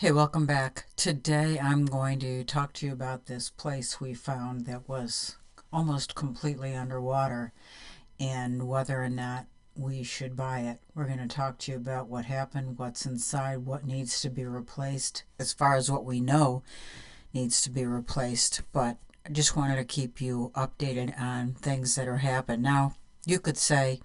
Hey, welcome back. Today I'm going to talk to you about this place we found that was almost completely underwater and whether or not we should buy it. We're going to talk to you about what happened, what's inside, what needs to be replaced, as far as what we know needs to be replaced. But I just wanted to keep you updated on things that are happening. Now, you could say,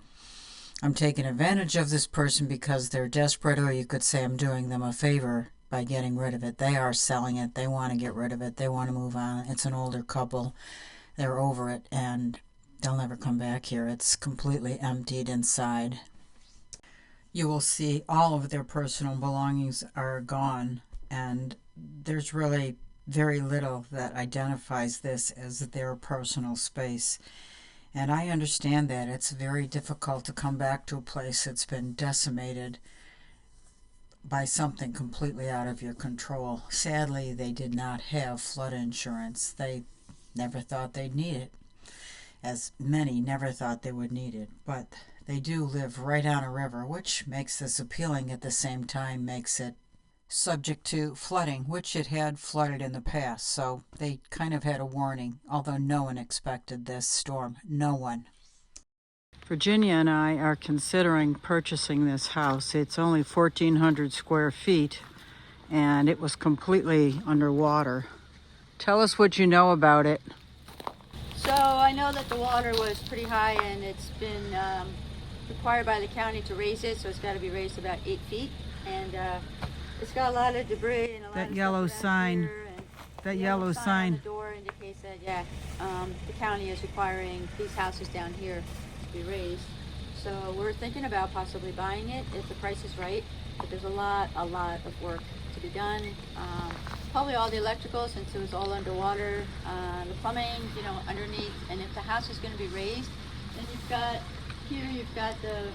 I'm taking advantage of this person because they're desperate, or you could say I'm doing them a favor by getting rid of it. They are selling it. They want to get rid of it. They want to move on. It's an older couple. They're over it and they'll never come back here. It's completely emptied inside. You will see all of their personal belongings are gone, and there's really very little that identifies this as their personal space. And I understand that it's very difficult to come back to a place that's been decimated by something completely out of your control. Sadly, they did not have flood insurance. They never thought they'd need it, as many never thought they would need it. But they do live right on a river, which makes this appealing, at the same time makes it subject to flooding, which it had flooded in the past. So they kind of had a warning, although no one expected this storm. No one. Virginia and I are considering purchasing this house. It's only 1,400 square feet, and it was completely underwater. Tell us what you know about it. So I know that the water was pretty high, and it's been required by the county to raise it, so it's got to be raised about 8 feet. And it's got a lot of debris and a lot That of yellow stuff sign. here, and That the yellow on sign. the door indicates that, the county is requiring these houses down here to be raised. So we're thinking about possibly buying it if the price is right, but there's a lot of work to be done. Probably all the electrical, since it was all underwater, the plumbing, underneath. And if the house is going to be raised, then you've got the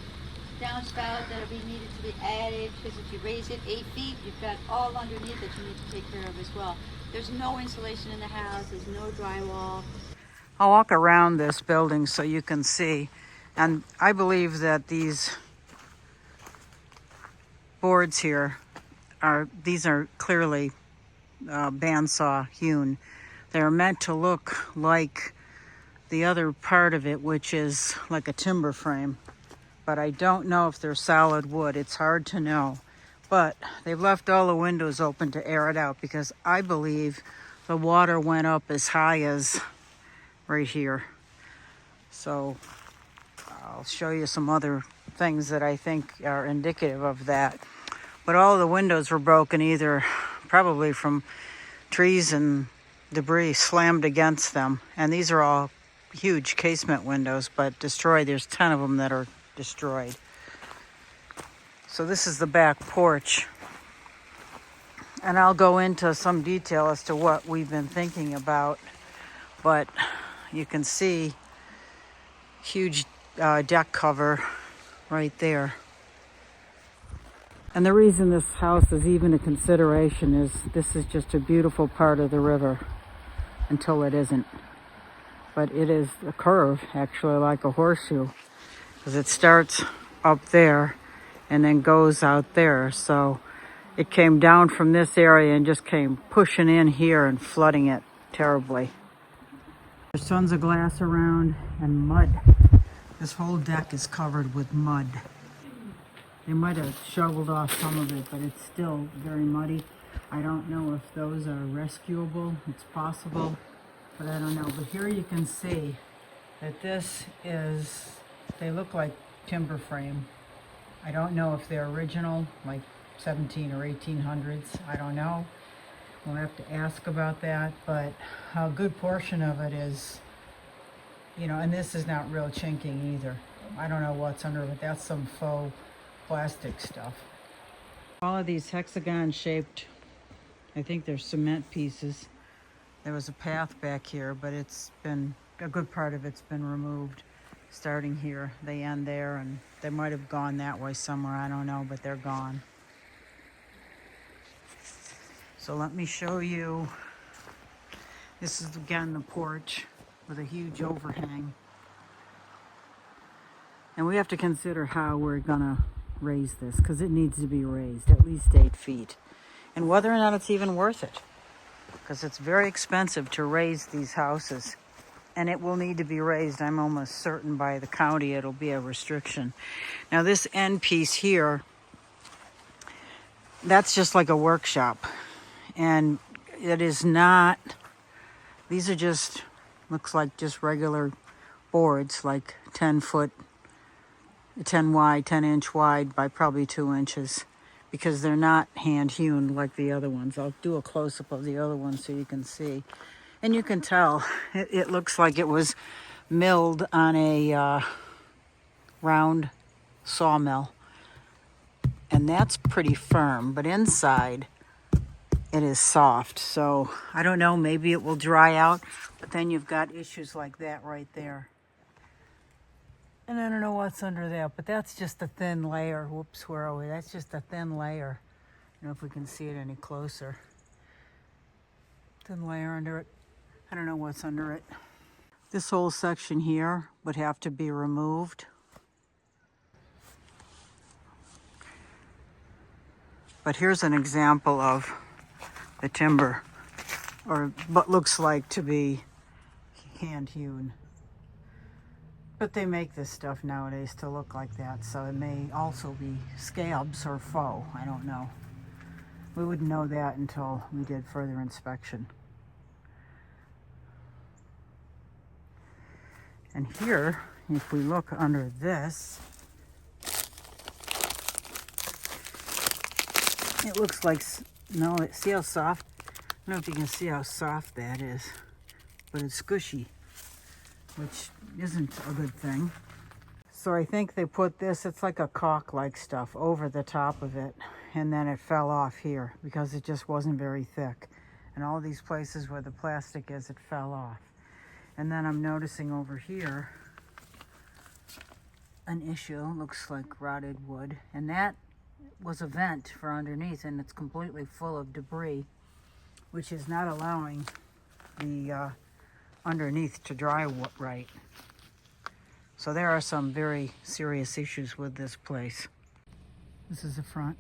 downspout that'll be needed to be added, because if you raise it 8 feet, you've got all underneath that you need to take care of as well. There's no insulation in the house, there's no drywall. I'll walk around this building so you can see. And I believe that these boards here these are clearly bandsaw hewn. They're meant to look like the other part of it, which is like a timber frame. But I don't know if they're solid wood. It's hard to know. But they've left all the windows open to air it out, because I believe the water went up as high as right here. So I'll show you some other things that I think are indicative of that. But all of the windows were broken, either probably from trees and debris slammed against them. And these are all huge casement windows, but destroyed. There's 10 of them that are destroyed. So this is the back porch. And I'll go into some detail as to what we've been thinking about. But you can see huge deck cover right there. And the reason this house is even a consideration is this is just a beautiful part of the river until it isn't. But it is a curve, actually, like a horseshoe, because it starts up there and then goes out there. So it came down from this area and just came pushing in here and flooding it terribly. There's tons of glass around and mud. This whole deck is covered with mud. They might have shoveled off some of it, but it's still very muddy. I don't know if those are rescuable. It's possible, but I don't know. But here you can see that they look like timber frame. I don't know if they're original, like 17 or 1800s. I don't know. We'll have to ask about that, but a good portion of it is, and this is not real chinking either. I don't know what's under it. That's some faux plastic stuff. All of these hexagon shaped, I think they're cement pieces. There was a path back here, but it's been, a good part of it's been removed. Starting here, they end there, and they might have gone that way somewhere, I don't know, but they're gone. So let me show you. This is again the porch with a huge overhang. And we have to consider how we're gonna raise this, because it needs to be raised at least 8 feet. and whether or not it's even worth it, because it's very expensive to raise these houses, and it will need to be raised. I'm almost certain by the county it'll be a restriction. Now this end piece here, that's just like a workshop, and it is not, these are just, looks like just regular boards, like 10 inch wide by probably 2 inches, because they're not hand hewn like the other ones. I'll do a close up of the other ones so you can see. And you can tell it looks like it was milled on a round sawmill. And that's pretty firm, but inside it is soft. So I don't know, maybe it will dry out, but then you've got issues like that right there. And I don't know what's under that, but that's just a thin layer. Whoops, where are we? That's just a thin layer. I don't know if we can see it any closer. Thin layer under it. I don't know what's under it. This whole section here would have to be removed. But here's an example of the timber, or what looks like to be hand hewn. But they make this stuff nowadays to look like that, so it may also be scabs or faux. I don't know. We wouldn't know that until we did further inspection. And here, if we look under this, it looks like, no, see how soft? I don't know if you can see how soft that is, but it's squishy, which isn't a good thing. So I think they put this, it's like a caulk-like stuff, over the top of it, and then it fell off here because it just wasn't very thick. And all these places where the plastic is, it fell off. And then I'm noticing over here an issue, looks like rotted wood, and that was a vent for underneath, and it's completely full of debris, which is not allowing the underneath to dry right. So there are some very serious issues with this place. This is the front.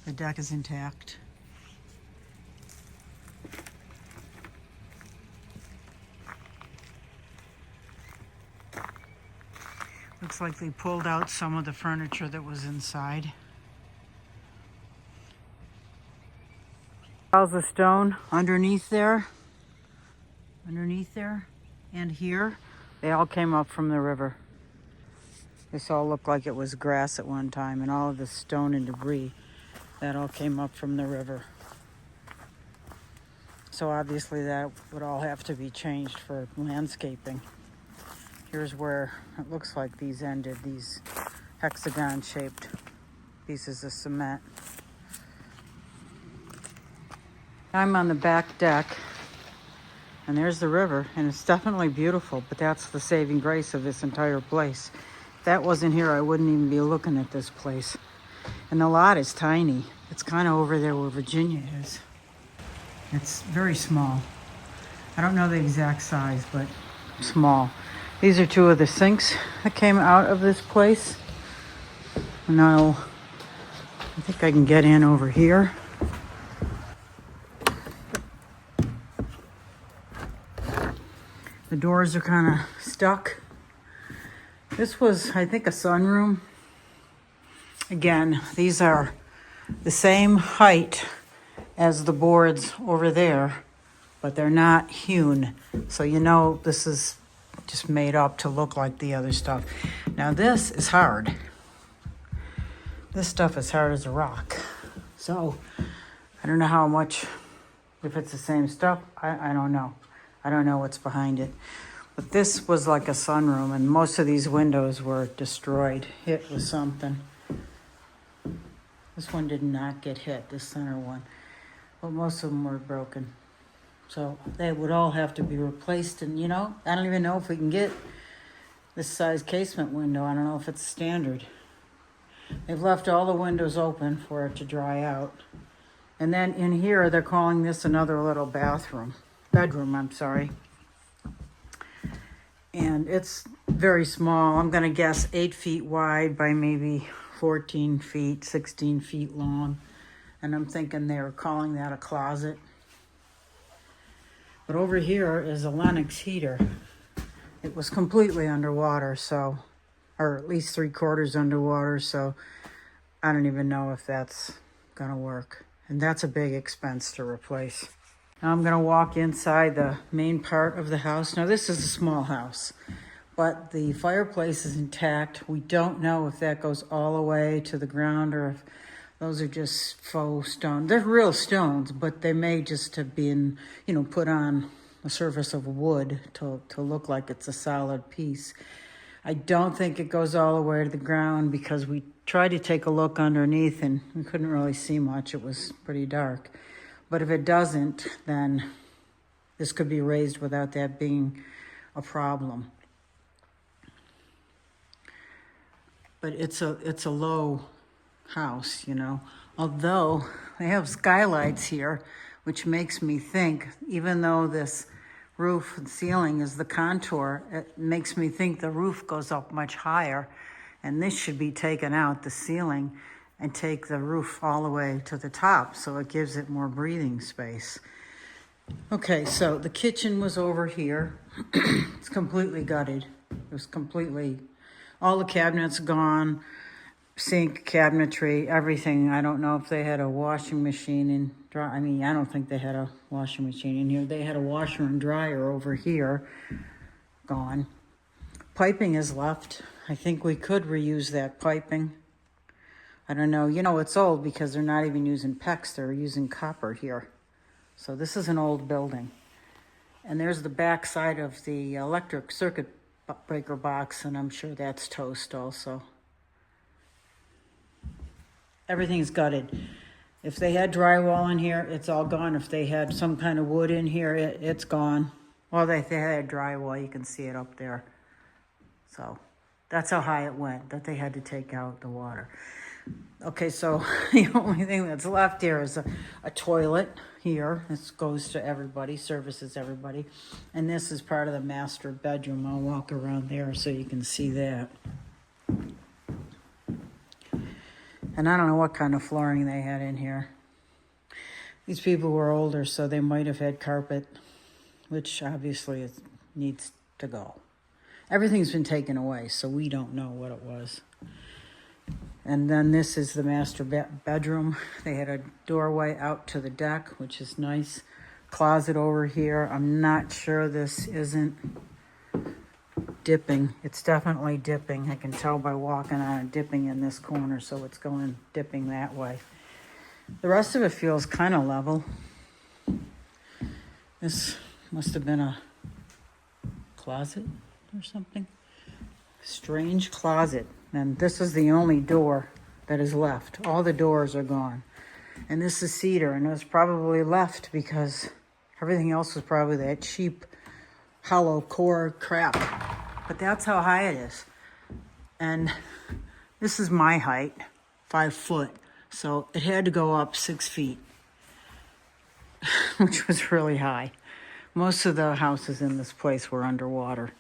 The deck is intact. Looks like they pulled out some of the furniture that was inside. Piles of stone underneath there, and here. They all came up from the river. This all looked like it was grass at one time, and all of the stone and debris, that all came up from the river. So obviously that would all have to be changed for landscaping. Here's where it looks like these ended, these hexagon-shaped pieces of cement. I'm on the back deck, and there's the river, and it's definitely beautiful, but that's the saving grace of this entire place. If that wasn't here, I wouldn't even be looking at this place. And the lot is tiny. It's kind of over there where Virginia is. It's very small. I don't know the exact size, but small. These are two of the sinks that came out of this place. Now, I think I can get in over here. The doors are kind of stuck. This was, I think, a sunroom. Again, these are the same height as the boards over there, but they're not hewn. So you know this is just made up to look like the other stuff. Now this is hard. This stuff is hard as a rock. So I don't know how much, if it's the same stuff, I don't know. I don't know what's behind it. But this was like a sunroom, and most of these windows were destroyed, hit with something. This one did not get hit, this center one. But most of them were broken. So they would all have to be replaced. And you know, I don't even know if we can get this size casement window. I don't know if it's standard. They've left all the windows open for it to dry out. And then in here, they're calling this another little bedroom, I'm sorry. And it's very small. I'm gonna guess 8 feet wide by maybe 14 feet, 16 feet long. and I'm thinking they were calling that a closet. But over here is a Lennox heater. It was completely underwater, so, or at least 3/4 underwater, so I don't even know if that's gonna work. And that's a big expense to replace. Now I'm gonna walk inside the main part of the house. Now this is a small house, but the fireplace is intact. We don't know if that goes all the way to the ground or if those are just faux stone. They're real stones, but they may just have been, put on the surface of wood to look like it's a solid piece. I don't think it goes all the way to the ground because we tried to take a look underneath and we couldn't really see much. It was pretty dark. But if it doesn't, then this could be raised without that being a problem. But it's a low house, although they have skylights here, which makes me think, even though this roof and ceiling is the contour, it makes me think the roof goes up much higher, and this should be taken out, the ceiling, and take the roof all the way to the top, so it gives it more breathing space. Okay, so the kitchen was over here. It's completely gutted. It was completely, all the cabinets gone, sink, cabinetry, everything. I don't know if they had a washing machine in, I don't think they had a washing machine in here. They had a washer and dryer over here, gone. Piping is left. I think we could reuse that piping. I don't know. It's old because they're not even using PEX. They're using copper here. So this is an old building. And there's the back side of the electric circuit breaker box, and I'm sure that's toast also. Everything's gutted. If they had drywall in here, it's all gone. If they had some kind of wood in here, it's gone. Well, they had drywall. You can see it up there. So that's how high it went, that they had to take out the water. Okay, so the only thing that's left here is a toilet here. This goes to everybody, services everybody. And this is part of the master bedroom. I'll walk around there so you can see that. And I don't know what kind of flooring they had in here. These people were older, so they might have had carpet, which obviously needs to go. Everything's been taken away, so we don't know what it was. And then this is the master bedroom. They had a doorway out to the deck, which is nice. Closet over here. I'm not sure this isn't dipping. It's definitely dipping. I can tell by walking on it, dipping in this corner, so it's dipping that way. The rest of it feels kind of level. This must have been a closet or something. Strange closet. And this is the only door that is left. All the doors are gone. And this is cedar, and it was probably left because everything else was probably that cheap hollow core crap. But that's how high it is. And this is my height, 5 foot. So it had to go up 6 feet, which was really high. Most of the houses in this place were underwater.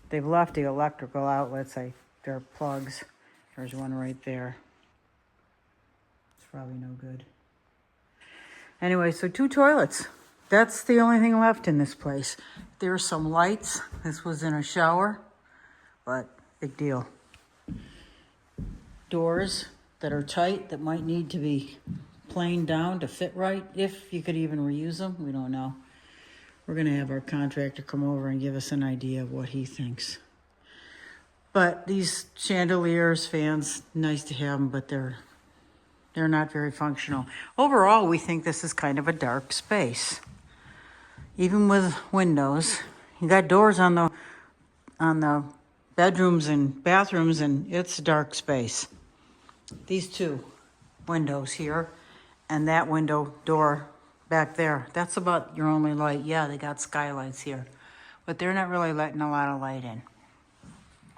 They've left the electrical outlets. They're plugs. There's one right there. It's probably no good. Anyway, so 2 toilets. That's the only thing left in this place. There are some lights. This was in a shower, but big deal. Doors that are tight that might need to be planed down to fit right, if you could even reuse them. We don't know. We're going to have our contractor come over and give us an idea of what he thinks. But these chandeliers, fans, nice to have them, but they're not very functional. Overall, we think this is kind of a dark space. Even with windows, you got doors on the bedrooms and bathrooms, and it's a dark space. These 2 windows here and that window door back there, that's about your only light. Yeah, they got skylights here, but they're not really letting a lot of light in.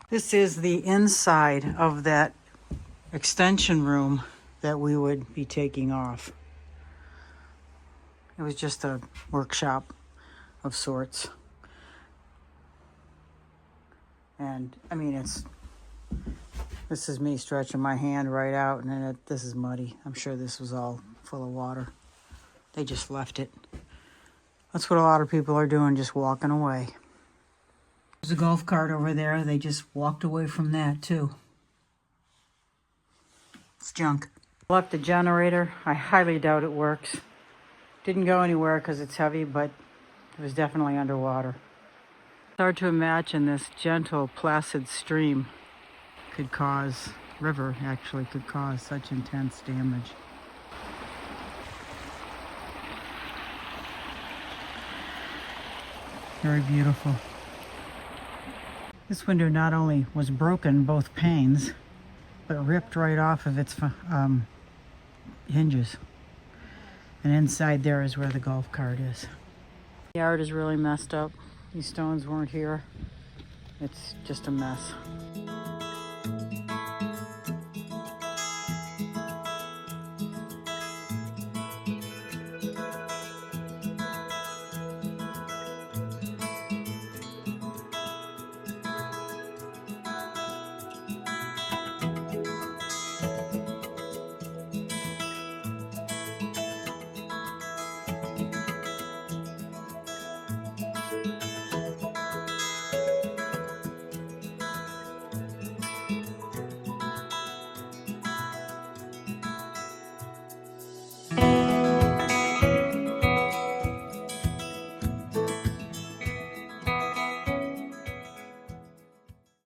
This is the inside of that extension room that we would be taking off. It was just a workshop of sorts. And I mean, it's This is me stretching my hand right out, and then this is muddy. I'm sure this was all full of water. They just left it. That's what a lot of people are doing, just walking away. There's a golf cart over there. They just walked away from that, too. It's junk. Left the generator. I highly doubt it works. Didn't go anywhere because it's heavy, but it was definitely underwater. It's hard to imagine this gentle, placid stream could cause such intense damage. Very beautiful. This window not only was broken, both panes, but ripped right off of its hinges. And inside there is where the golf cart is. The yard is really messed up. These stones weren't here. It's just a mess.